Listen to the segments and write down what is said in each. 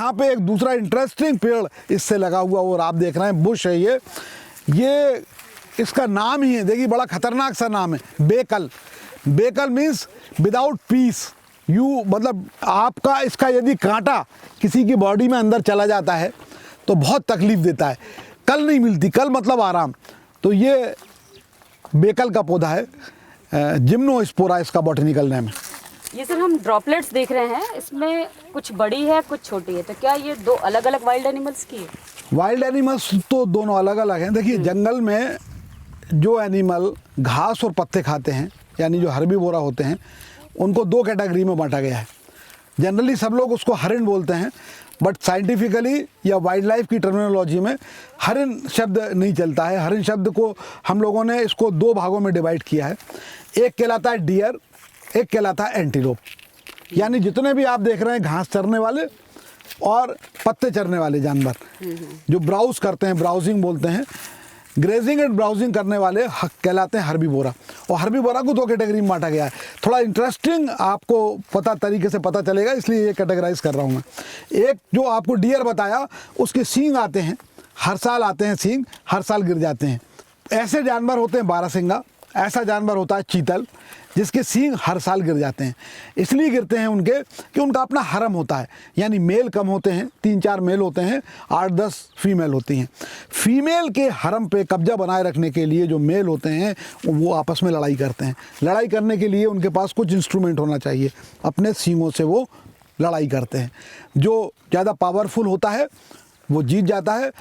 यहाँ पे एक दूसरा इंटरेस्टिंग पेड़ इससे लगा हुआ और आप देख रहे हैं बुश है ये इसका नाम ही है, देखिए बड़ा खतरनाक सा नाम है, बेकल। बेकल मीन्स विदाउट पीस। मतलब आपका इसका यदि कांटा किसी की बॉडी में अंदर चला जाता है तो बहुत तकलीफ देता है, कल नहीं मिलती, कल मतलब आराम। तो ये बेकल का पौधा है, जिम्नोस्पोरा इसका बॉटनिकल नेम है। ये सर हम ड्रॉपलेट्स देख रहे हैं, इसमें कुछ बड़ी है कुछ छोटी है, तो क्या ये दो अलग अलग वाइल्ड एनिमल्स की है? वाइल्ड एनिमल्स तो दोनों अलग अलग हैं। देखिए जंगल में जो एनिमल घास और पत्ते खाते हैं, यानी जो हर्बीवोरा होते हैं, उनको दो कैटेगरी में बांटा गया है। जनरली सब लोग उसको हरिण बोलते हैं, बट साइंटिफिकली या वाइल्ड लाइफ की टर्मिनोलॉजी में हरिण शब्द नहीं चलता है। हरिण शब्द को हम लोगों ने इसको दो भागों में डिवाइड किया है। एक कहलाता है डियर, एक कहलाता है एंटीलोप। यानी जितने भी आप देख रहे हैं घास चरने वाले और पत्ते चरने वाले जानवर जो ब्राउज करते हैं, ब्राउजिंग बोलते हैं, ग्रेजिंग एंड ब्राउजिंग करने वाले कहलाते हैं हर्बीवोरा। और हर्बीवोरा को दो कैटेगरी में बांटा गया है। थोड़ा इंटरेस्टिंग आपको तरीके से पता चलेगा, इसलिए ये कैटेगराइज कर रहा हूँ मैं। एक जो आपको डियर बताया, उसके सींग आते हैं, हर साल आते हैं सींग, हर साल गिर जाते हैं। ऐसे जानवर होते हैं बारहसिंगा, ऐसा जानवर होता है चीतल, जिसके सींग हर साल गिर जाते हैं। इसलिए गिरते हैं उनके कि उनका अपना हरम होता है, यानी मेल कम होते हैं, 3-4 मेल होते हैं, 8-10 फीमेल होती हैं। फीमेल के हरम पे कब्जा बनाए रखने के लिए जो मेल होते हैं वो आपस में लड़ाई करते हैं। लड़ाई करने के लिए उनके पास कुछ इंस्ट्रूमेंट होना चाहिए, अपने सींगों से वो लड़ाई करते हैं। जो ज़्यादा पावरफुल होता है वो जीत जाता है,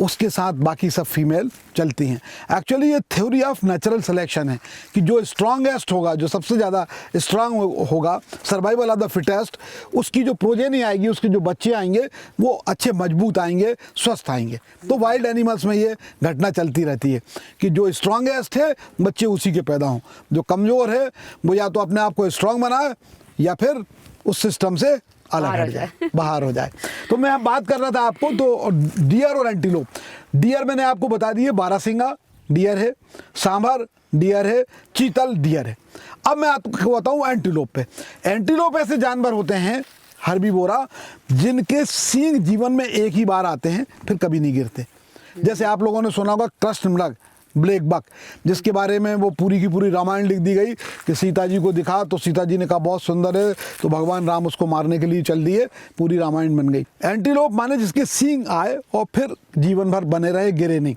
उसके साथ बाकी सब फीमेल चलती हैं। एक्चुअली ये थ्योरी ऑफ नेचुरल सिलेक्शन है कि जो स्ट्रॉन्गेस्ट होगा, जो सबसे ज़्यादा स्ट्रांग होगा, सर्वाइवल ऑफ द फिटेस्ट, उसकी जो प्रोजेनी आएगी, उसके जो बच्चे आएंगे वो अच्छे मजबूत आएंगे, स्वस्थ आएंगे। तो वाइल्ड एनिमल्स में ये घटना चलती रहती है कि जो स्ट्रॉन्गेस्ट है बच्चे उसी के पैदा हों, जो कमज़ोर है वो या तो अपने आप को स्ट्रॉन्ग बनाए या फिर उस सिस्टम से अलग हट जाए, बाहर हो जाए। तो मैं बात कर रहा था आपको तो डियर और एंटीलोप। डियर मैंने आपको बता दी है, बारहसिंगा डियर है, सांभर डियर है, चीतल डियर है। अब मैं आपको बताऊं एंटीलोप पे। एंटीलोप ऐसे जानवर होते हैं हर्बीवोरा जिनके सींग जीवन में एक ही बार आते हैं, फिर कभी नहीं गिरते। जैसे आप लोगों ने सुना होगा कृष्णमृग, ब्लैक बक, जिसके बारे में वो पूरी की पूरी रामायण लिख दी गई कि सीता जी को दिखा तो सीता जी ने कहा बहुत सुंदर है, तो भगवान राम उसको मारने के लिए चल दिए, पूरी रामायण बन गई। एंटीलोप माने जिसके सींग आए और फिर जीवन भर बने रहे, गिरे नहीं।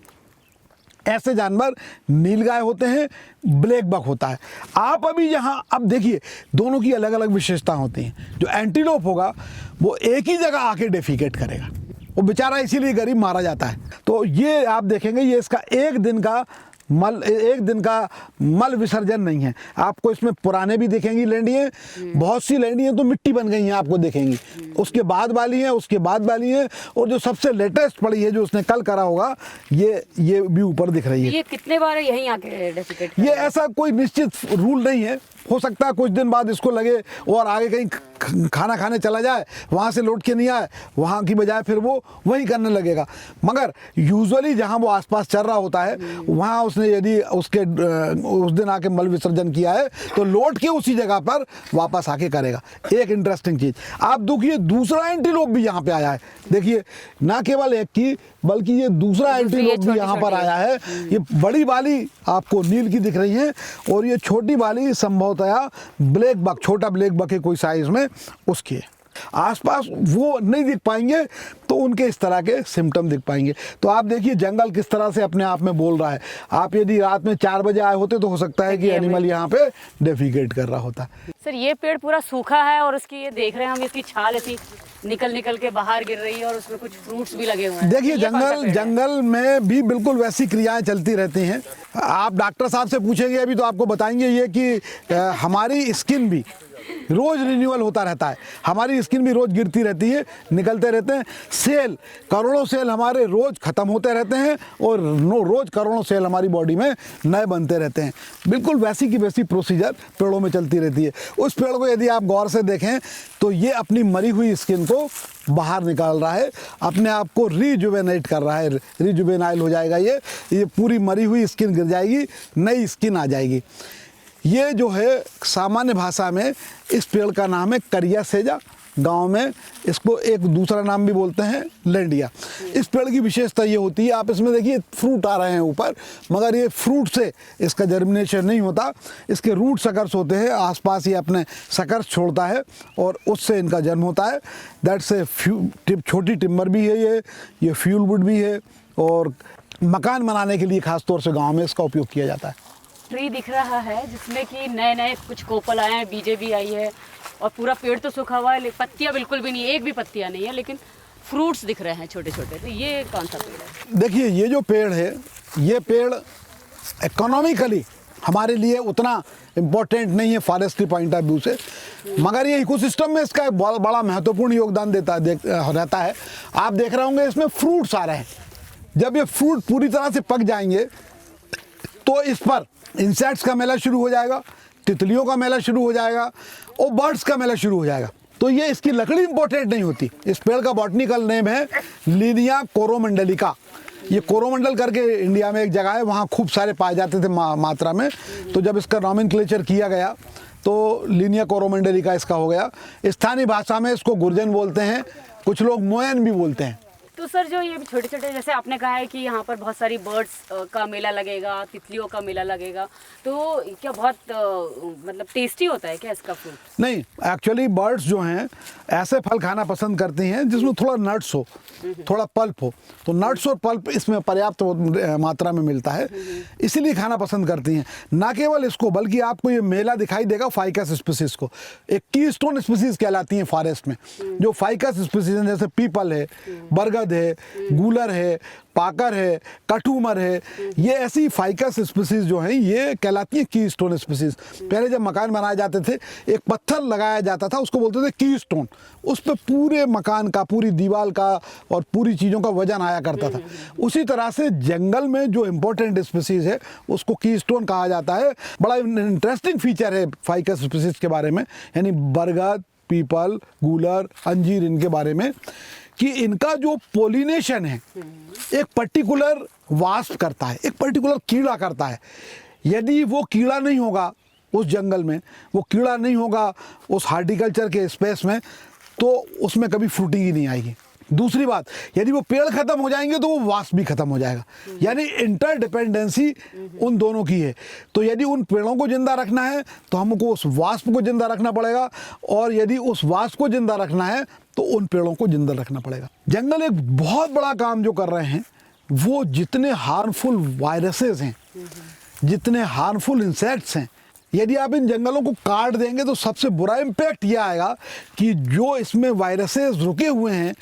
ऐसे जानवर नीलगाय होते हैं, ब्लैक बक होता है। आप अभी यहाँ अब देखिए दोनों की अलग अलग विशेषता होती हैं। जो एंटीलोप होगा वो एक ही जगह आके डेफिकेट करेगा, वो बेचारा इसीलिए गरीब मारा जाता है। तो ये आप देखेंगे ये इसका एक दिन का मल विसर्जन नहीं है। आपको इसमें पुराने भी दिखेंगी लैंडियाँ, बहुत सी लैंडियाँ तो मिट्टी बन गई हैं आपको दिखेंगी, उसके बाद वाली हैं, उसके बाद वाली हैं, और जो सबसे लेटेस्ट पड़ी है जो उसने कल करा होगा ये भी ऊपर दिख रही है। ये कितने बार यहीं आके डेफिकेट? ये ऐसा कोई निश्चित रूल नहीं है, हो सकता है कुछ दिन बाद इसको लगे और आगे कहीं खाना खाने चला जाए, वहाँ से लौट के नहीं आए, वहाँ की बजाय फिर वो वही करने लगेगा। मगर यूजुअली जहाँ वो आसपास चल रहा होता है वहाँ उसने यदि उस दिन आके मल विसर्जन किया है तो लौट के उसी जगह पर वापस आके करेगा। एक इंटरेस्टिंग चीज़ आप देखिए, दूसरा एंटीलोप भी यहाँ पे आया है। देखिए ना केवल एक की बल्कि ये दूसरा एंटीलोप भी यहाँ पर आया है। ये बड़ी वाली आपको नील की दिख रही है और ये छोटी वाली संभवतया ब्लैक बक, छोटा ब्लैक बक है कोई साइज में, उसकी है। आसपास वो नहीं दिख पाएंगे तो उनके इस तरह के सिम्टम दिख पाएंगे। तो आप देखिए जंगल किस तरह से अपने आप में बोल रहा है। आप यदि रात में 4 बजे आए होते तो हो सकता है कि एनिमल यहाँ पे डेफिकेट कर रहा होता। सर ये पेड़ पूरा सूखा है और उसकी ये देख रहे हैं हम, इसकी छाल ऐसी निकल के बाहर गिर रही है और उसमें कुछ फ्रूट्स भी लगे हुए हैं। देखिए जंगल में भी बिल्कुल वैसी क्रियाएं चलती रहती हैं। आप डॉक्टर साहब से पूछेंगे अभी तो आपको बताएंगे ये कि हमारी स्किन भी रोज रिन्यूअल होता रहता है, हमारी स्किन भी रोज गिरती रहती है, निकलते रहते हैं। सेल, करोड़ों सेल हमारे रोज खत्म होते रहते हैं और रोज करोड़ों सेल हमारी बॉडी में नए बनते रहते हैं। बिल्कुल वैसी की वैसी प्रोसीजर पेड़ों में चलती रहती है। उस पेड़ को यदि आप गौर से देखें तो ये अपनी मरी हुई स्किन को बाहर निकाल रहा है, अपने आप को रिजुवेनेट कर रहा है, रिजुवेनाइल हो जाएगा। ये पूरी मरी हुई स्किन गिर जाएगी, नई स्किन आ जाएगी। ये जो है सामान्य भाषा में इस पेड़ का नाम है करिया सेजा गांव में इसको एक दूसरा नाम भी बोलते हैं लेंडिया। इस पेड़ की विशेषता ये होती है, आप इसमें देखिए फ्रूट आ रहे हैं ऊपर, मगर ये फ्रूट से इसका जर्मिनेशन नहीं होता, इसके रूट सकर्स होते हैं, आसपास ये अपने सकर्स छोड़ता है और उससे इनका जन्म होता है। दैट्स ए छोटी टिम्बर भी है ये फ्यूल वुड भी है, और मकान बनाने के लिए खास तौर से गाँव में इसका उपयोग किया जाता है। ट्री दिख रहा है जिसमें कि नए नए कुछ कोपल आए हैं, बीजे भी आई है, और पूरा पेड़ तो सूखा हुआ है, पत्तियां बिल्कुल भी नहीं है, एक भी पत्तियां नहीं है, लेकिन फ्रूट्स दिख रहे हैं छोटे छोटे। तो ये कौन सा पेड़ है? देखिए ये जो पेड़ है, ये पेड़ इकोनॉमिकली हमारे लिए उतना इम्पोर्टेंट नहीं है फॉरेस्ट्री पॉइंट ऑफ व्यू से, मगर ये इकोसिस्टम में इसका एक बहुत बड़ा महत्वपूर्ण योगदान रहता है। आप देख रहे होंगे इसमें फ्रूट्स आ रहे हैं, जब ये फ्रूट पूरी तरह से पक जाएंगे तो इस पर इंसेक्ट्स का मेला शुरू हो जाएगा, तितलियों का मेला शुरू हो जाएगा और बर्ड्स का मेला शुरू हो जाएगा। तो ये इसकी लकड़ी इंपॉर्टेंट नहीं होती। इस पेड़ का बॉटनिकल नेम है लीनिया कोरोमंडलिका। ये कोरोमंडल करके इंडिया में एक जगह है, वहाँ खूब सारे पाए जाते थे मात्रा में। तो जब इसका नॉमेनक्लेचर किया गया तो लीनिया कोरोमंडलिका इसका हो गया। स्थानीय भाषा में इसको गुर्जन बोलते हैं, कुछ लोग मोयन भी बोलते हैं। तो सर जो ये छोटे छोटे, जैसे आपने कहा है कि यहाँ पर बहुत सारी बर्ड्स का मेला लगेगा, तितलियों का मेला लगेगा, तो क्या बहुत मतलब टेस्टी होता है क्या इसका फ्रूट? नहीं, एक्चुअली बर्ड्स जो हैं ऐसे फल खाना पसंद करती हैं जिसमें थोड़ा नट्स हो, थोड़ा पल्प हो। तो नट्स और पल्प इसमें पर्याप्त मात्रा में मिलता है, इसीलिए खाना पसंद करती हैं। ना केवल इसको, बल्कि आपको ये मेला दिखाई देगा फाइकस स्पीसीज को। एक कीस्टोन स्पीसीज कहलाती हैं फॉरेस्ट में, जो फाइकस स्पीसीज हैं, जैसे पीपल है, बरगद है, गूलर है, पाकर है, कटूमर है। ये ऐसी फाइकस स्पीसीज जो हैं ये कहलाती हैं कीस्टोन स्पीसीज। पहले जब मकान बनाए जाते थे, एक पत्थर लगाया जाता था, उसको बोलते थे कीस्टोन। उस पर पूरे मकान का, पूरी दीवार का और पूरी चीज़ों का वजन आया करता था। उसी तरह से जंगल में जो इम्पोर्टेंट स्पीसीज है उसको कीस्टोन कहा जाता है। बड़ा इंटरेस्टिंग फीचर है फाइकस स्पीसीज के बारे में, यानी बरगद, पीपल, गूलर, अंजीर, इनके बारे में, कि इनका जो पोलिनेशन है एक पर्टिकुलर वास्प करता है, एक पर्टिकुलर कीड़ा करता है। यदि वो कीड़ा नहीं होगा उस जंगल में, वो कीड़ा नहीं होगा उस हार्टिकल्चर के स्पेस में, तो उसमें कभी फ्रूटिंग ही नहीं आएगी। दूसरी बात, यदि वो पेड़ खत्म हो जाएंगे तो वो वास्प भी खत्म हो जाएगा। यानी इंटरडिपेंडेंसी उन दोनों की है। तो यदि उन पेड़ों को जिंदा रखना है तो हमको उस वास्प को जिंदा रखना पड़ेगा, और यदि उस वास्प को जिंदा रखना है तो उन पेड़ों को जिंदा रखना पड़ेगा। जंगल एक बहुत बड़ा काम जो कर रहे हैं, वो जितने हार्मफुल वायरसेस हैं, जितने हार्मफुल इंसेक्ट्स हैं, यदि आप इन जंगलों को काट देंगे तो सबसे बुरा इम्पैक्ट ये आएगा कि जो इसमें वायरसेस रुके हुए हैं,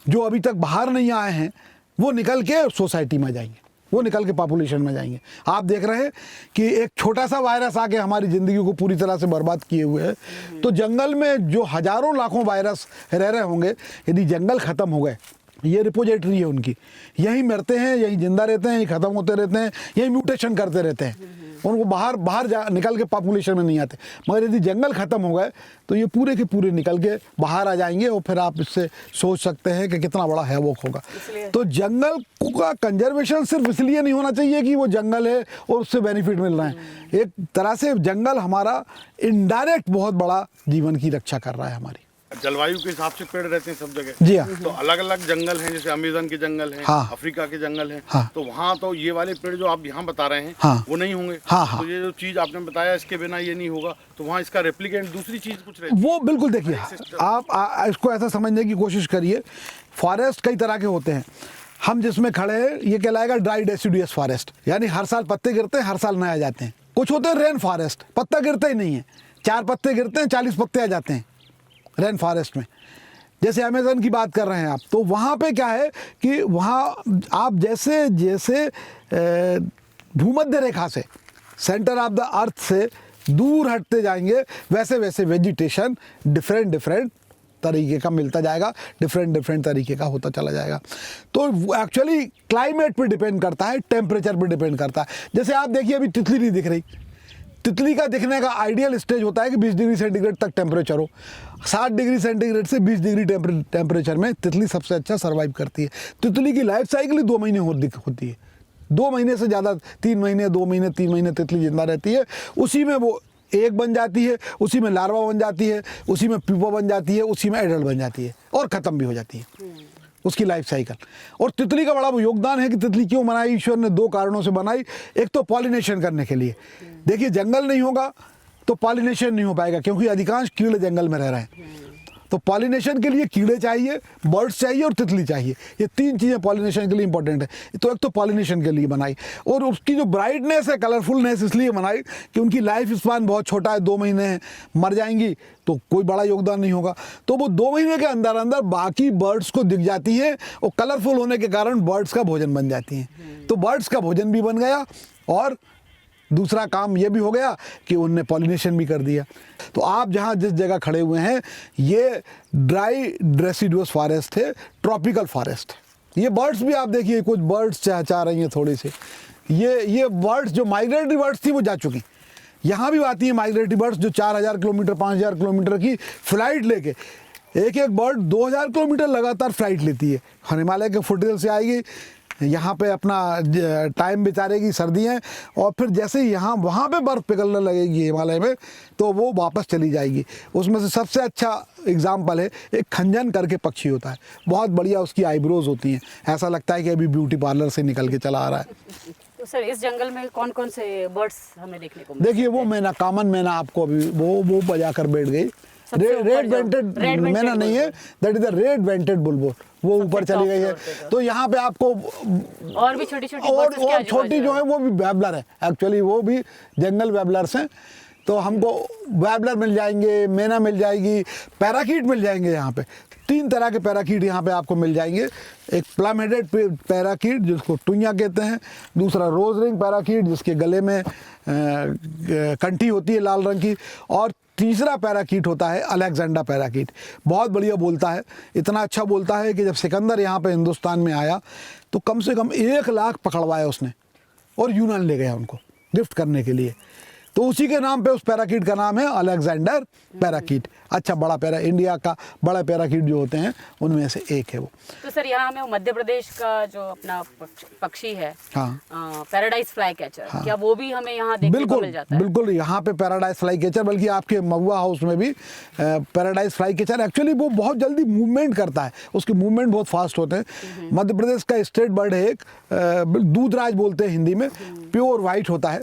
जो अभी तक बाहर नहीं आए हैं, वो निकल के सोसाइटी में जाएंगे, वो निकल के पॉपुलेशन में जाएंगे। आप देख रहे हैं कि एक छोटा सा वायरस आके हमारी ज़िंदगी को पूरी तरह से बर्बाद किए हुए है। तो जंगल में जो हज़ारों लाखों वायरस रह रहे होंगे, यदि जंगल ख़त्म हो गए, ये रिपोजिटरी है उनकी, यहीं मरते हैं, यहीं जिंदा रहते हैं, यहीं ख़त्म होते रहते हैं, यहीं म्यूटेशन करते रहते हैं, उनको बाहर निकल के पॉपुलेशन में नहीं आते। मगर यदि जंगल ख़त्म हो गए तो ये पूरे के पूरे निकल के बाहर आ जाएंगे, और फिर आप इससे सोच सकते हैं कि कितना बड़ा हैवोक होगा। तो जंगल का कंजर्वेशन सिर्फ इसलिए नहीं होना चाहिए कि वो जंगल है और उससे बेनिफिट मिल रहा है। एक तरह से जंगल हमारा इनडायरेक्ट बहुत बड़ा जीवन की रक्षा कर रहा है हमारी। जलवायु के हिसाब से पेड़ रहते हैं सब जगह। जी हाँ। तो अलग अलग जंगल हैं, जैसे अमेज़न के जंगल हैं, हाँ। अफ्रीका के जंगल हैं। हाँ। तो वहाँ तो ये वाले पेड़ जो आप यहाँ बता रहे हैं, हाँ। वो नहीं होंगे। हाँ, हाँ। तो ये जो चीज़ आपने बताया, इसके बिना ये नहीं होगा, तो वहाँ इसका रेप्लिकेंट दूसरी चीज़ कुछ रहती है। वो बिल्कुल, देखिए आप इसको ऐसा समझने की कोशिश करिए। फॉरेस्ट कई तरह के होते हैं। हम जिसमें खड़े हैं ये कहलाएगा ड्राई डेसिडुअस फॉरेस्ट, यानी हर साल पत्ते गिरते हैं, हर साल नए आ जाते हैं। कुछ होते हैं रेन फॉरेस्ट, पत्ता गिरता ही नहीं है, 4 पत्ते गिरते हैं, 40 पत्ते आ जाते हैं रेन फॉरेस्ट में। जैसे अमेज़न की बात कर रहे हैं आप, तो वहाँ पे क्या है कि वहाँ आप जैसे जैसे भूमध्य रेखा से, सेंटर ऑफ द अर्थ से दूर हटते जाएंगे, वैसे वैसे वेजिटेशन डिफरेंट तरीके का मिलता जाएगा, डिफरेंट तरीके का होता चला जाएगा। तो एक्चुअली क्लाइमेट पे डिपेंड करता है, टेम्परेचर पे डिपेंड करता है। जैसे आप देखिए अभी तितली नहीं दिख रही, तितली का दिखने का आइडियल स्टेज होता है कि 20 डिग्री सेंटीग्रेड तक टेम्परेचर हो। 60 डिग्री सेंटीग्रेड से 20 डिग्री टेम्परेचर में तितली सबसे अच्छा सर्वाइव करती है। तितली की लाइफ साइकिल ही 2 महीने होती है, 2 महीने से ज़्यादा, 3 महीने, 2 महीने, 3 महीने तितली जिंदा रहती है। उसी में वो एक बन जाती है, उसी में लार्वा बन जाती है, उसी में प्यूपा बन जाती है, उसी में एडल्ट बन जाती है और ख़त्म भी हो जाती है उसकी लाइफ साइकिल। और तितली का बड़ा योगदान है कि तितली क्यों बनाई ईश्वर ने, दो कारणों से बनाई। एक तो पॉलिनेशन करने के लिए। देखिए जंगल नहीं होगा तो पॉलिनेशन नहीं हो पाएगा, क्योंकि अधिकांश कीड़े जंगल में रह रहे हैं। तो पॉलिनेशन के लिए कीड़े चाहिए, बर्ड्स चाहिए और तितली चाहिए। ये तीन चीज़ें पॉलिनेशन के लिए इंपॉर्टेंट है। तो एक तो पॉलिनेशन के लिए बनाई, और उसकी जो ब्राइटनेस है, कलरफुलनेस इसलिए बनाई कि उनकी लाइफ स्पान बहुत छोटा है, 2 महीने है, मर जाएंगी तो कोई बड़ा योगदान नहीं होगा। तो वो 2 महीने के अंदर अंदर बाकी बर्ड्स को दिख जाती हैं और कलरफुल होने के कारण बर्ड्स का भोजन बन जाती हैं। तो बर्ड्स का भोजन भी बन गया और दूसरा काम ये भी हो गया कि उनने पॉलिनेशन भी कर दिया। तो आप जहाँ जिस जगह खड़े हुए हैं ये ड्राई डेसिडुअस फॉरेस्ट है, ट्रॉपिकल फॉरेस्ट है। ये बर्ड्स भी आप देखिए, कुछ बर्ड्स चहचहा रही हैं थोड़ी सी। ये बर्ड्स जो माइग्रेटरी बर्ड्स थी वो जा चुकी। यहाँ भी आती हैं माइग्रेटरी बर्ड्स जो 4000 किलोमीटर 5000 किलोमीटर की फ़्लाइट लेके, एक एक बर्ड 2000 किलोमीटर लगातार फ्लाइट लेती है। हिमालय के फुटहिल से आएगी, यहाँ पे अपना टाइम बिताएगी, सर्दियाँ, और फिर जैसे ही यहाँ वहाँ पे बर्फ़ पिघलने लगेगी हिमालय में तो वो वापस चली जाएगी। उसमें से सबसे अच्छा एग्जाम्पल है, एक खंजन करके पक्षी होता है, बहुत बढ़िया उसकी आईब्रोज होती हैं, ऐसा लगता है कि अभी ब्यूटी पार्लर से निकल के चला आ रहा है। तो सर इस जंगल में कौन कौन से बर्ड्स हमें देखने को मिलते हैं? देखिए वो मैना, कॉमन मैना आपको अभी वो बजा कर बैठ गई। रेड वेंटेड मैना नहीं है, that is the red vented bulbul, वो ऊपर चली गई है। तो यहाँ पे आपको और भी छोटी छोटी और छोटी जो है वो भी वेबलर है, एक्चुअली वो भी जंगल वेबलर्स हैं। तो हमको वेबलर मिल जाएंगे, मैना मिल जाएगी, पैराकीट मिल जाएंगे। यहाँ पे 3 तरह के पैराकीट यहाँ पे आपको मिल जाएंगे। एक प्लम हेडेड पैराकीट जिसको टुइया कहते हैं, दूसरा रोज रिंग पैराकीट जिसके गले में कंठी होती है लाल रंग की, और तीसरा पैराकीट होता है अलेक्जेंडर पैराकीट। बहुत बढ़िया बोलता है, इतना अच्छा बोलता है कि जब सिकंदर यहाँ पे हिंदुस्तान में आया तो कम से कम 1 लाख पकड़वाया उसने और यूनान ले गया उनको गिफ्ट करने के लिए। तो उसी के नाम पे उस पैराकीट का नाम है अलेक्जेंडर पैराकीट। अच्छा बड़ा इंडिया का बड़ा पैराकीट जो होते हैं उनमें से एक है वो। तो सर यहाँ हमें मध्य प्रदेश का जो अपना पक्षी है, हाँ, पैराडाइज फ्लाई कैचर, क्या वो भी हमें यहाँ देखने को मिल जाता है? बिल्कुल, यहाँ पे पैराडाइज फ्लाई कैचर, बल्कि आपके महुआ हाउस में भी पैराडाइज फ्लाई कैचर। एक्चुअली वो बहुत जल्दी मूवमेंट करता है, उसके मूवमेंट बहुत फास्ट होते हैं। मध्य प्रदेश का स्टेट बर्ड है एक, दूधराज बोलते हैं हिंदी में, प्योर वाइट होता है।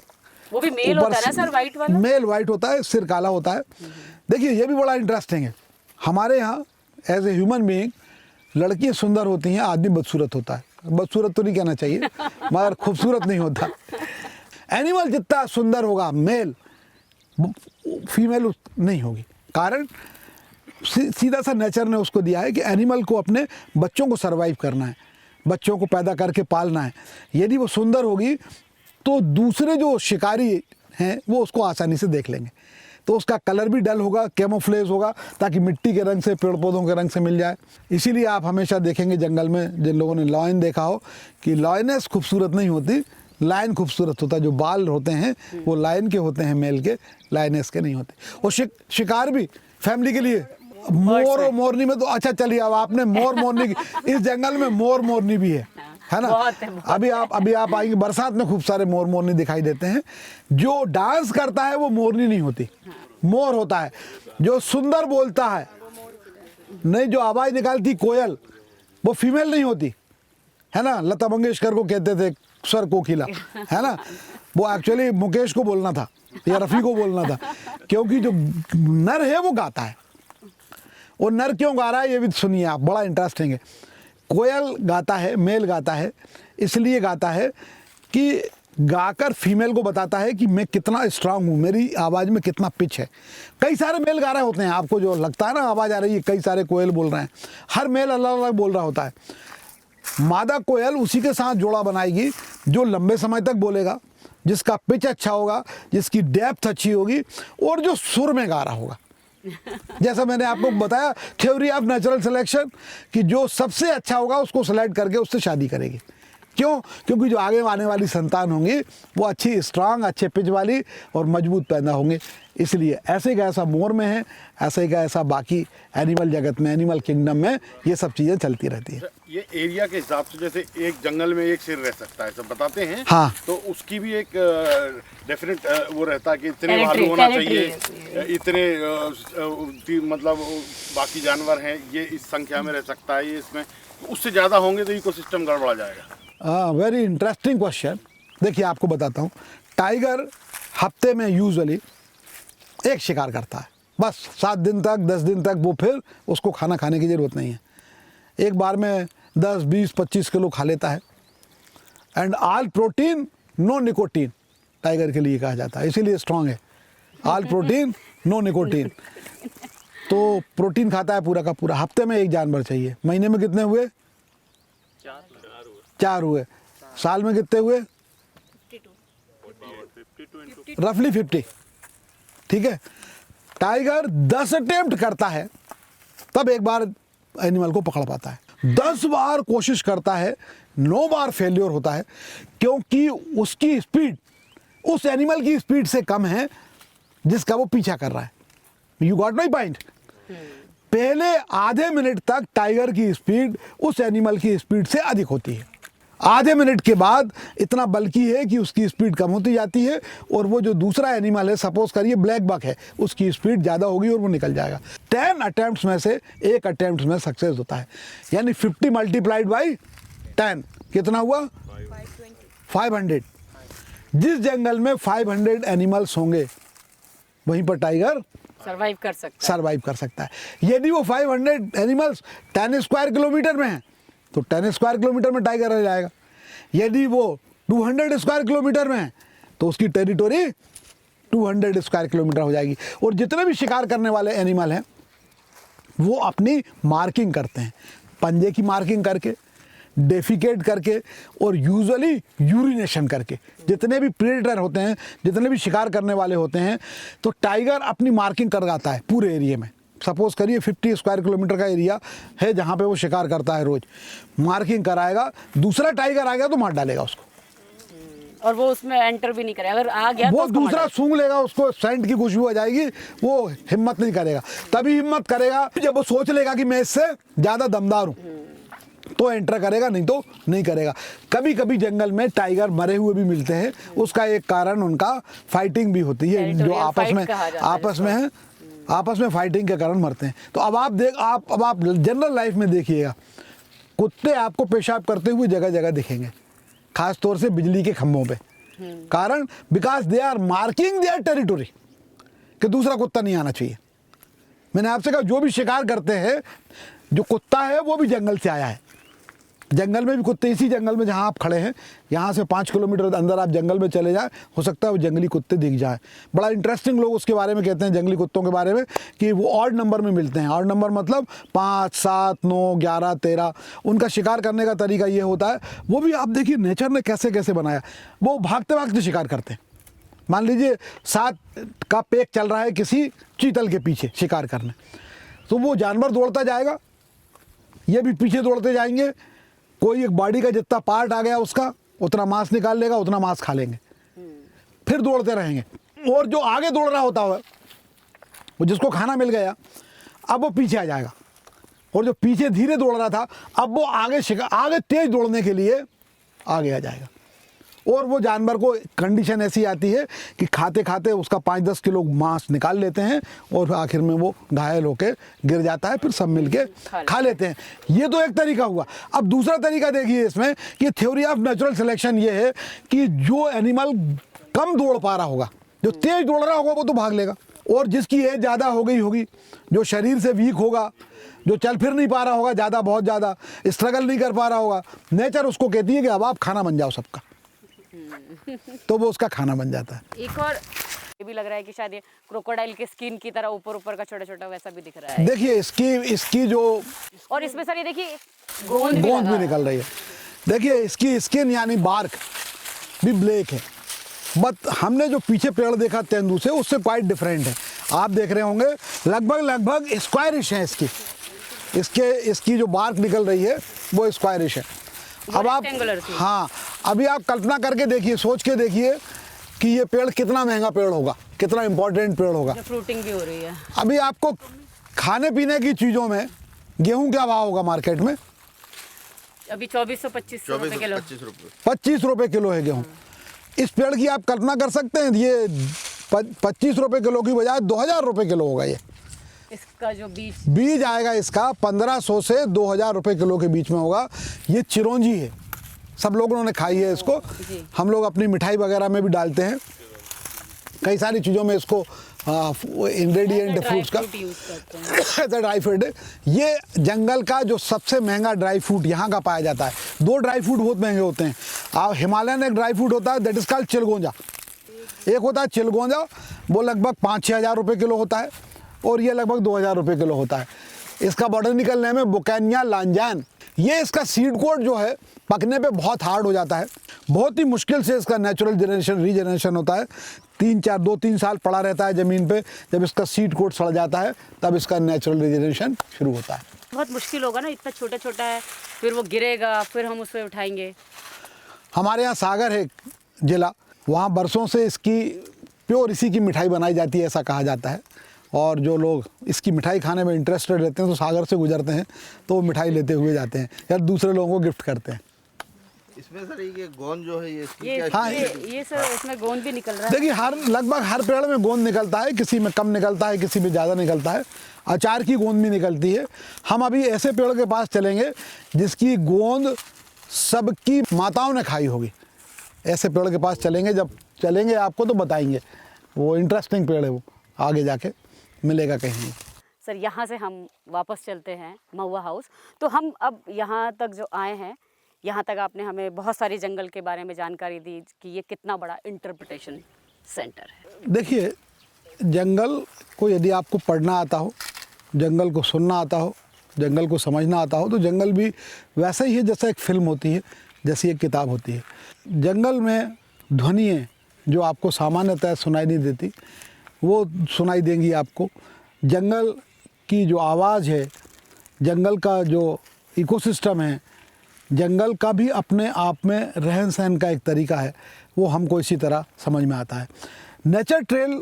वो भी मेल होता है ना सर, वाइट वाला? मेल वाइट होता है, सिर काला होता है। देखिए ये भी बड़ा इंटरेस्टिंग है। हमारे यहाँ एज ए ह्यूमन बीइंग लड़कियाँ सुंदर होती हैं, आदमी बदसूरत होता है। बदसूरत तो नहीं कहना चाहिए, मगर खूबसूरत नहीं होता। एनिमल जितना सुंदर होगा मेल, फीमेल नहीं होगी। कारण सीधा सा नेचर ने उसको दिया है कि एनिमल को अपने बच्चों को सर्वाइव करना है, बच्चों को पैदा करके पालना है। यदि वो सुंदर होगी तो दूसरे जो शिकारी हैं वो उसको आसानी से देख लेंगे। तो उसका कलर भी डल होगा, कैमोफ्लेज होगा, ताकि मिट्टी के रंग से, पेड़ पौधों के रंग से मिल जाए। इसीलिए आप हमेशा देखेंगे जंगल में, जिन लोगों ने लॉयन देखा हो, कि लॉयनेस खूबसूरत नहीं होती, लायन खूबसूरत होता है। जो बाल होते हैं वो लायन के होते हैं, मेल के, लायनेस के नहीं होते। और शिकार भी फैमिली के लिए मोर और मोरनी में तो अच्छा चलिए, अब आपने मोर मोरनी, इस जंगल में मोर मोरनी भी है ना। अभी आप आएंगे, बरसात में खूब सारे मोर मोरनी दिखाई देते हैं। जो डांस करता है वो मोरनी नहीं होती, मोर होता है। जो सुंदर बोलता है, नहीं, जो आवाज निकालती कोयल, वो फीमेल नहीं होती, है ना। लता मंगेशकर को कहते थे स्वर कोकिला, है ना। वो एक्चुअली मुकेश को बोलना था या रफ़ी को बोलना था, क्योंकि जो नर है वो गाता है। वो नर क्यों गा रहा है ये भी सुनिए आप, बड़ा इंटरेस्टिंग है। कोयल गाता है, मेल गाता है, इसलिए गाता है कि गाकर फीमेल को बताता है कि मैं कितना स्ट्रांग हूँ, मेरी आवाज़ में कितना पिच है। कई सारे मेल गा रहे होते हैं, आपको जो लगता है ना आवाज़ आ रही है, कई सारे कोयल बोल रहे हैं, हर मेल अलग अलग बोल रहा होता है। मादा कोयल उसी के साथ जोड़ा बनाएगी जो लंबे समय तक बोलेगा, जिसका पिच अच्छा होगा, जिसकी डेप्थ अच्छी होगी, और जो सुर में गा रहा होगा। जैसा मैंने आपको बताया, थ्योरी ऑफ नेचुरल सिलेक्शन, कि जो सबसे अच्छा होगा उसको सेलेक्ट करके उससे शादी करेगी। क्यों? क्योंकि जो आगे आने वाली संतान होंगी वो अच्छी स्ट्रांग, अच्छे पिच वाली और मजबूत पैदा होंगे। इसलिए ऐसे का ऐसा मोर में है, ऐसे का ऐसा बाकी एनिमल जगत में, एनिमल किंगडम में ये सब चीज़ें चलती रहती है। ये एरिया के हिसाब से जैसे एक जंगल में एक शेर रह सकता है, सब बताते हैं। हाँ। तो उसकी भी एक डेफिनेट वो रहता है कि इतने भालू होना चाहिए, इतने मतलब बाकी जानवर हैं ये इस संख्या में रह सकता है, ये इसमें उससे ज़्यादा होंगे तो इकोसिस्टम गड़बड़ा जाएगा। Very interesting question. देखिए आपको बताता हूँ, टाइगर हफ्ते में यूजुअली एक शिकार करता है, बस 7 दिन तक 10 दिन तक वो फिर उसको खाना खाने की ज़रूरत नहीं है। एक बार में 10, 20, 25 किलो खा लेता है। And all protein no nicotine tiger के लिए कहा जाता है, इसीलिए स्ट्रांग है। ऑल प्रोटीन नो निकोटीन, तो प्रोटीन खाता है पूरा का पूरा। हफ्ते में एक जानवर चाहिए। महीने में कितने हुए? 4 हुए। साल में कितने हुए? रफली 50। ठीक है, टाइगर 10 अटेम्प्ट करता है तब एक बार एनिमल को पकड़ पाता है। 10 बार कोशिश करता है, 9 बार फेल्योर होता है, क्योंकि उसकी स्पीड उस एनिमल की स्पीड से कम है जिसका वो पीछा कर रहा है। You got my point? पहले आधे मिनट तक टाइगर की स्पीड उस एनिमल की स्पीड से अधिक होती है। आधे मिनट के बाद इतना बल्कि है कि उसकी स्पीड कम होती जाती है, और वो जो दूसरा एनिमल है, सपोज करिए ब्लैक बक है, उसकी स्पीड ज़्यादा होगी और वो निकल जाएगा। 10 अटेम्प्ट्स में से एक अटेम्प्ट में सक्सेस होता है, यानी 50 मल्टीप्लाइड बाई 10 कितना हुआ? 500। जिस जंगल में 500 एनिमल्स होंगे वहीं पर टाइगर सर्वाइव कर सकता है। यदि वो 500 एनिमल्स 10 स्क्वायर किलोमीटर में हैं तो 10 स्क्वायर किलोमीटर में टाइगर रह जाएगा। यदि वो 200 स्क्वायर किलोमीटर में है तो उसकी टेरिटोरी 200 स्क्वायर किलोमीटर हो जाएगी। और जितने भी शिकार करने वाले एनिमल हैं वो अपनी मार्किंग करते हैं, पंजे की मार्किंग करके, डेफिकेट करके और यूजुअली यूरिनेशन करके। जितने भी प्रेडेटर होते हैं, जितने भी शिकार करने वाले होते हैं, तो टाइगर अपनी मार्किंग करवाता है पूरे एरिया में। सपोज करिए 50 स्क्वायर किलोमीटर का एरिया है जहाँ पे वो शिकार करता है, रोज मार्किंग कराएगा। दूसरा टाइगर आ गया तो मार डालेगा उसको, और वो उसमें एंटर भी नहीं करेगा। अगर आ गया वो तो उसको दूसरा सूंघ लेगा, उसको सेंट की खुशबू आ जाएगी, वो हिम्मत नहीं करेगा। तभी हिम्मत करेगा जब वो सोच लेगा कि मैं इससे ज़्यादा दमदार हूँ, तो एंटर करेगा, नहीं तो नहीं करेगा। कभी कभी जंगल में टाइगर मरे हुए भी मिलते हैं, उसका एक कारण उनका फाइटिंग भी होती है, जो आपस में फाइटिंग के कारण मरते हैं। तो अब आप जनरल लाइफ में देखिएगा, कुत्ते आपको पेशाब करते हुए जगह जगह दिखेंगे, खास तौर से बिजली के खंभों पे। कारण because they are marking their territory, कि दूसरा कुत्ता नहीं आना चाहिए। मैंने आपसे कहा जो भी शिकार करते हैं, जो कुत्ता है वो भी जंगल से आया है। जंगल में भी कुत्ते, इसी जंगल में जहाँ आप खड़े हैं, यहाँ से 5 किलोमीटर अंदर आप जंगल में चले जाएं, हो सकता है वो जंगली कुत्ते दिख जाएं। बड़ा इंटरेस्टिंग लोग उसके बारे में कहते हैं, जंगली कुत्तों के बारे में, कि वो ऑड नंबर में मिलते हैं। ऑड नंबर मतलब 5, 7, 9, 11, 13। उनका शिकार करने का तरीका ये होता है, वो भी आप देखिए नेचर ने कैसे कैसे बनाया, वो भागते भागते शिकार करते हैं। मान लीजिए 7 का पैक चल रहा है किसी चीतल के पीछे शिकार करने, तो वो जानवर दौड़ता जाएगा, ये भी पीछे दौड़ते जाएंगे। कोई एक बॉडी का जितना पार्ट आ गया उसका उतना मांस निकाल लेगा, उतना मांस खा लेंगे, फिर दौड़ते रहेंगे। और जो आगे दौड़ रहा होता है वो जिसको खाना मिल गया, अब वो पीछे आ जाएगा, और जो पीछे धीरे दौड़ रहा था अब वो आगे तेज दौड़ने के लिए आगे आ जाएगा। और वो जानवर को कंडीशन ऐसी आती है कि खाते खाते उसका 5-10 किलो मांस निकाल लेते हैं, और आखिर में वो घायल होकर गिर जाता है, फिर सब मिलके खा लेते हैं। ये तो एक तरीका हुआ। अब दूसरा तरीका देखिए इसमें, कि थ्योरी ऑफ नेचुरल सिलेक्शन ये है कि जो एनिमल कम दौड़ पा रहा होगा, जो तेज दौड़ रहा होगा वो तो भाग लेगा, और जिसकी एज ज़्यादा हो गई होगी, जो शरीर से वीक होगा, जो चल फिर नहीं पा रहा होगा, ज़्यादा बहुत ज़्यादा स्ट्रगल नहीं कर पा रहा होगा, नेचर उसको कहती है कि अब आप खाना बन जाओ सबका, तो वो उसका खाना बन जाता है। एक और ये भी लग रहा है कि शायद ये क्रोकोडाइल के स्किन की तरह ऊपर का छोटा छोटा वैसा भी दिख रहा है। देखिए इसकी जो, और इसमें सर ये देखिए गोंद भी निकल रही है। देखिए इसकी स्किन यानी बार्क भी ब्लैक है, बट हमने जो पीछे पेड़ देखा तेंदू से, उससे क्वाइट डिफरेंट है। आप देख रहे होंगे लगभग स्क्वायरिश है इसकी जो बार्क निकल रही है वो स्क्वायरिश है। अब आप rectangular सी। हाँ, अभी आप कल्पना करके देखिए, सोच के देखिए कि ये पेड़ कितना महंगा पेड़ होगा, कितना इम्पोर्टेंट पेड़ होगा। फ्रूटिंग भी हो रही है। अभी आपको खाने पीने की चीज़ों में गेहूं क्या भाव होगा मार्केट में? अभी 2400-2500 रुपए किलो। 25 रुपये किलो है गेहूं। इस पेड़ की आप कल्पना कर सकते हैं, ये 25 रुपये किलो की बजाय 2000 रुपये किलो होगा। ये इसका जो बीज आएगा इसका 1500 से 2000 रुपये किलो के बीच में होगा। ये चिरौंजी है, सब लोगों ने खाई है इसको, हम लोग अपनी मिठाई वगैरह में भी डालते हैं, कई सारी चीज़ों में इसको इंग्रेडिएंट फ्रूट्स का ऐसा ड्राई फ्रूट है। ये जंगल का जो सबसे महंगा ड्राई फ्रूट यहाँ का पाया जाता है। 2 ड्राई फ्रूट बहुत महंगे होते हैं। हिमालयन एक ड्राई फ्रूट होता है, दैट इज़ कॉल्ड चिलगोंजा। एक होता है चिलगोंजा, वो लगभग 5-6 हज़ार रुपये किलो होता है, और ये लगभग 2000 रुपये किलो होता है। इसका बॉटनिकल नेम है बुकैनिया लांजान। ये इसका सीड कोट जो है पकने पे बहुत हार्ड हो जाता है, बहुत ही मुश्किल से इसका नेचुरल रीजनरेशन होता है। 2-3 साल पड़ा रहता है ज़मीन पे, जब इसका सीड कोट सड़ जाता है तब इसका नेचुरल रीजनरेशन शुरू होता है। बहुत मुश्किल होगा ना, इतना छोटा छोटा है, फिर वो गिरेगा, फिर हम उसे उठाएंगे। हमारे यहाँ सागर है जिला, वहाँ बरसों से इसकी प्योर इसी की मिठाई बनाई जाती है, ऐसा कहा जाता है। और जो लोग इसकी मिठाई खाने में इंटरेस्टेड रहते हैं तो सागर से गुजरते हैं तो वो मिठाई लेते हुए जाते हैं या दूसरे लोगों को गिफ्ट करते हैं। इसमें सर ये गोंद जो है ये हाँ, ये सर इसमें गोंद भी निकल रहा है। देखिए लगभग हर पेड़ में गोंद निकलता है, किसी में कम निकलता है, किसी में ज़्यादा निकलता है। अचार की गोंद भी निकलती है। हम अभी ऐसे पेड़ के पास चलेंगे जिसकी गोंद सबकी माताओं ने खाई होगी। ऐसे पेड़ के पास चलेंगे, जब चलेंगे आपको तो बताएंगे, वो इंटरेस्टिंग पेड़ है, वो आगे जाके मिलेगा कहीं। सर यहाँ से हम वापस चलते हैं महुआ हाउस। तो हम अब यहाँ तक जो आए हैं, यहाँ तक आपने हमें बहुत सारी जंगल के बारे में जानकारी दी कि ये कितना बड़ा इंटरप्रिटेशन सेंटर है। देखिए, जंगल को यदि आपको पढ़ना आता हो, जंगल को सुनना आता हो, जंगल को समझना आता हो, तो जंगल भी वैसा ही है जैसा एक फिल्म होती है, जैसी एक किताब होती है। जंगल में ध्वनियाँ जो आपको सामान्यतः सुनाई नहीं देती, वो सुनाई देंगी आपको। जंगल की जो आवाज़ है, जंगल का जो इकोसिस्टम है, जंगल का भी अपने आप में रहन सहन का एक तरीका है, वो हमको इसी तरह समझ में आता है। नेचर ट्रेल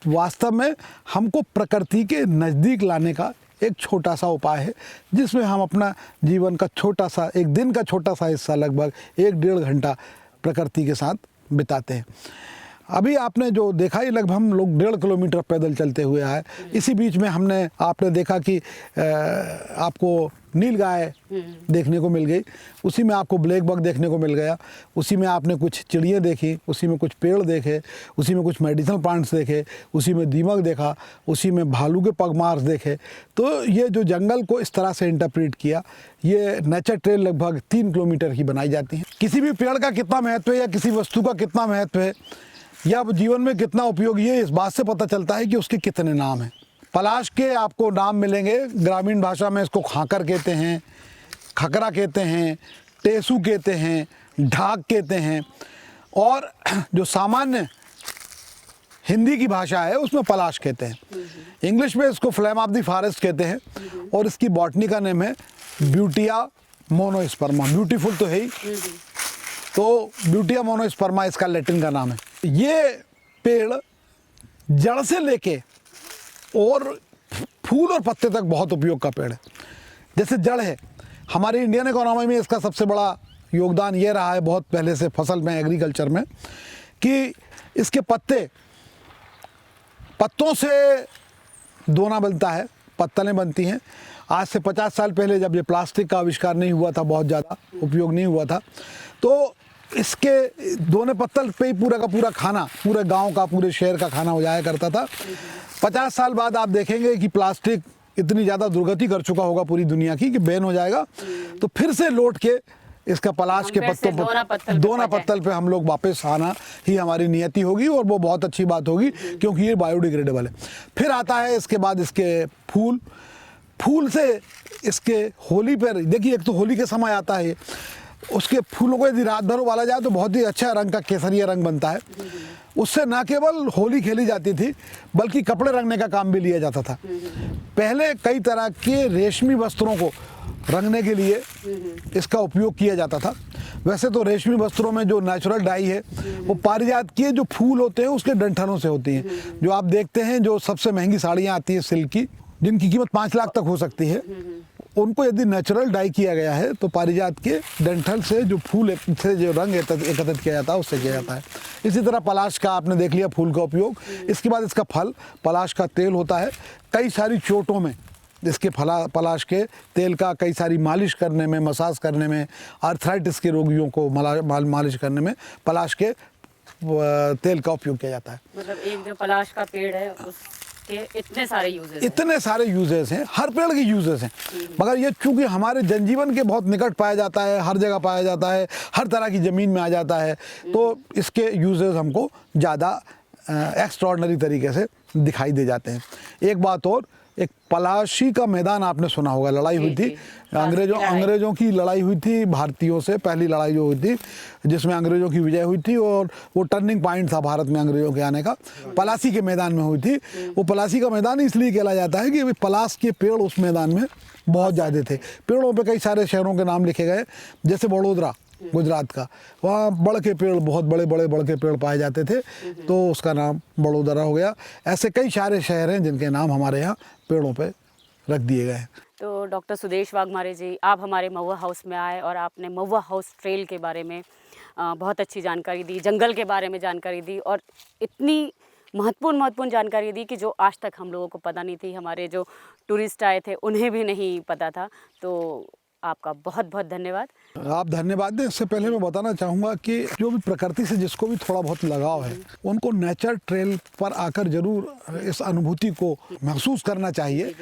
वास्तव में हमको प्रकृति के नज़दीक लाने का एक छोटा सा उपाय है, जिसमें हम अपना जीवन का छोटा सा, एक दिन का छोटा सा हिस्सा, लगभग 1-1.5 घंटा प्रकृति के साथ बिताते हैं। अभी आपने जो देखा, ये लगभग हम लोग 1.5 किलोमीटर पैदल चलते हुए आए। इसी बीच में आपने देखा कि आपको नीलगाय देखने को मिल गई, उसी में आपको ब्लैक बक देखने को मिल गया, उसी में आपने कुछ चिड़ियाँ देखी, उसी में कुछ पेड़ देखे, उसी में कुछ मेडिसिनल प्लांट्स देखे, उसी में दीमक देखा, उसी में भालू के पगमार्क्स देखे। तो ये जो जंगल को इस तरह से इंटरप्रेट किया, ये नेचर ट्रेल लगभग 3 किलोमीटर की बनाई जाती है। किसी भी पेड़ का कितना महत्व है या किसी वस्तु का कितना महत्व है या जीवन में कितना उपयोगी है, इस बात से पता चलता है कि उसके कितने नाम हैं। पलाश के आपको नाम मिलेंगे, ग्रामीण भाषा में इसको खाकर कहते हैं, खकरा कहते हैं, टेसू कहते हैं, ढाक कहते हैं, और जो सामान्य हिंदी की भाषा है उसमें पलाश कहते हैं। इंग्लिश में इसको फ्लेम ऑफ द फॉरेस्ट कहते हैं, और इसकी बॉटनी का नेम है ब्यूटिया मोनोस्पर्मा। ब्यूटीफुल तो है ही, तो ब्यूटिया मोनोस्पर्मा इसका लैटिन का नाम है। ये पेड़ जड़ से लेके और फूल और पत्ते तक बहुत उपयोग का पेड़ है। जैसे जड़ है, हमारी इंडियन इकोनॉमी में इसका सबसे बड़ा योगदान ये रहा है बहुत पहले से, फसल में, एग्रीकल्चर में, कि इसके पत्तों से दोना बनता है, पत्तलें बनती हैं। आज से 50 साल पहले जब ये प्लास्टिक का आविष्कार नहीं हुआ था, बहुत ज़्यादा उपयोग नहीं हुआ था, तो इसके दोने पत्तल पे ही पूरा का पूरा खाना, पूरे गांव का, पूरे शहर का खाना हो जाया करता था। 50 साल बाद आप देखेंगे कि प्लास्टिक इतनी ज़्यादा दुर्गति कर चुका होगा पूरी दुनिया की कि बैन हो जाएगा, तो फिर से लौट के इसका पलाश के पत्तों पर, दोना पत्तल पे हम लोग वापस आना ही हमारी नियति होगी, और वो बहुत अच्छी बात होगी क्योंकि ये बायोडिग्रेडेबल है। फिर आता है इसके बाद इसके फूल से इसके होली पर, देखिए एक तो होली के समय आता है, उसके फूलों को यदि रात भर उबाला जाए तो बहुत ही अच्छा रंग का केसरिया रंग बनता है। उससे न केवल होली खेली जाती थी बल्कि कपड़े रंगने का काम भी लिया जाता था। पहले कई तरह के रेशमी वस्त्रों को रंगने के लिए इसका उपयोग किया जाता था। वैसे तो रेशमी वस्त्रों में जो नेचुरल डाई है वो पारिजात के जो फूल होते हैं उसके डंठलों से होती हैं। जो आप देखते हैं जो सबसे महंगी साड़ियाँ आती हैं सिल्क की, जिनकी कीमत 5 लाख तक हो सकती है, उनको यदि नेचुरल डाई किया गया है तो पारिजात के डंठल से जो फूल से जो रंग एकत्रित किया जाता है उससे किया जाता है। इसी तरह पलाश का आपने देख लिया फूल का उपयोग। इसके बाद इसका फल पलाश का तेल होता है। कई सारी चोटों में इसके पलाश के तेल का कई सारी मालिश करने में, मसाज करने में, आर्थराइटिस के रोगियों को मालिश करने में पलाश के तेल का उपयोग किया जाता है। मतलब एक जो पलाश का पेड़ है उसके इतने सारे यूजेस हैं, हर पेड़ के यूजेस हैं। मगर ये चूंकि हमारे जनजीवन के बहुत निकट पाया जाता है, हर जगह पाया जाता है, हर तरह की ज़मीन में आ जाता है, तो इसके यूजेस हमको ज़्यादा एक्स्ट्रॉर्डनरी तरीके से दिखाई दे जाते हैं। एक बात और, एक पलाशी का मैदान आपने सुना होगा, लड़ाई हुई थी अंग्रेज़ों की लड़ाई हुई थी भारतीयों से, पहली लड़ाई जो हुई थी जिसमें अंग्रेज़ों की विजय हुई थी और वो टर्निंग पॉइंट था भारत में अंग्रेज़ों के आने का, पलासी के मैदान में हुई थी। वो पलासी का मैदान इसलिए कहला जाता है कि पलाश के पेड़ उस मैदान में बहुत ज़्यादा थे। पेड़ों पे कई सारे शहरों के नाम लिखे गए, जैसे वडोदरा गुजरात का, वहाँ बड़ के पेड़, बहुत बड़े बड़ के पेड़ पाए जाते थे, तो उसका नाम वडोदरा हो गया। ऐसे कई सारे शहर हैं जिनके नाम हमारे यहाँ पेड़ों पे रख दिए गए हैं। तो डॉक्टर सुदेश वाघमारे जी, आप हमारे महुआ हाउस में आए और आपने महुआ हाउस ट्रेल के बारे में बहुत अच्छी जानकारी दी, जंगल के बारे में जानकारी दी और इतनी महत्वपूर्ण जानकारी दी कि जो आज तक हम लोगों को पता नहीं थी, हमारे जो टूरिस्ट आए थे उन्हें भी नहीं पता था। तो आपका बहुत बहुत धन्यवाद। आप धन्यवाद दें। इससे पहले मैं बताना चाहूँगा कि जो भी प्रकृति से जिसको भी थोड़ा बहुत लगाव है उनको नेचर ट्रेल पर आकर ज़रूर इस अनुभूति को महसूस करना चाहिए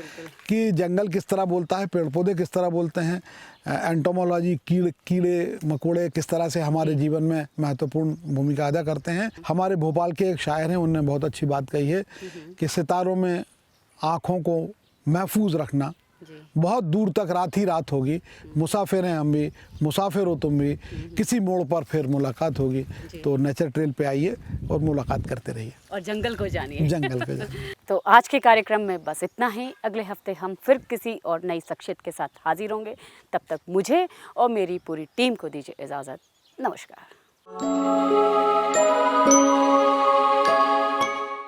कि जंगल किस तरह बोलता है, पेड़ पौधे किस तरह बोलते हैं, एंटोमोलॉजी, कीड़े मकोड़े किस तरह से हमारे जीवन में महत्वपूर्ण भूमिका अदा करते हैं। हमारे भोपाल के एक शायर हैं, उन्होंने बहुत अच्छी बात कही है कि सितारों में आँखों को महफूज रखना, बहुत दूर तक रात ही रात होगी, मुसाफिर हैं हम भी, मुसाफिर हो तुम भी, किसी मोड़ पर फिर मुलाकात होगी। तो नेचर ट्रेल पे आइए और मुलाकात करते रहिए और जंगल को जानिए। जंगल को जानिए। तो आज के कार्यक्रम में बस इतना ही। अगले हफ्ते हम फिर किसी और नई शख्सियत के साथ हाजिर होंगे। तब तक मुझे और मेरी पूरी टीम को दीजिए इजाज़त। नमस्कार।